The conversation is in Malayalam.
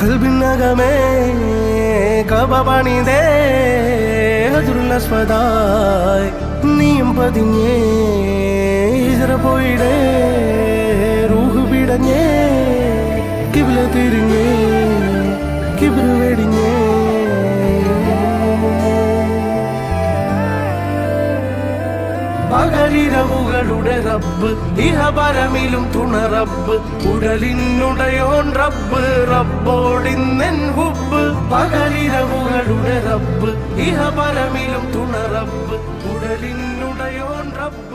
കൽബിനകമേ കബ പണിതേ ഹജറുൽ നീയും പതിഞ്ഞേ ഹിജ്റ പോയിടേ റൂഹ് പിടഞ്ഞേ കിബ്ല തിരിഞ്ഞേ കിബ്ര വെടിഞ്ഞേ പകലിരവുകളുടെ റബ്ബ് ഇഹപരമിലും തുണ റബ്ബ് ഉടലിനുടയോൻ റബ്ബ് റബ്ബോടിന്നെൻ ഹുബ്ബ് പകലിരവുകളുടെ റബ്ബ് ഇഹപരമിലും തുണ റബ്ബ് ഉടലിനുടയോൻ റബ്ബ്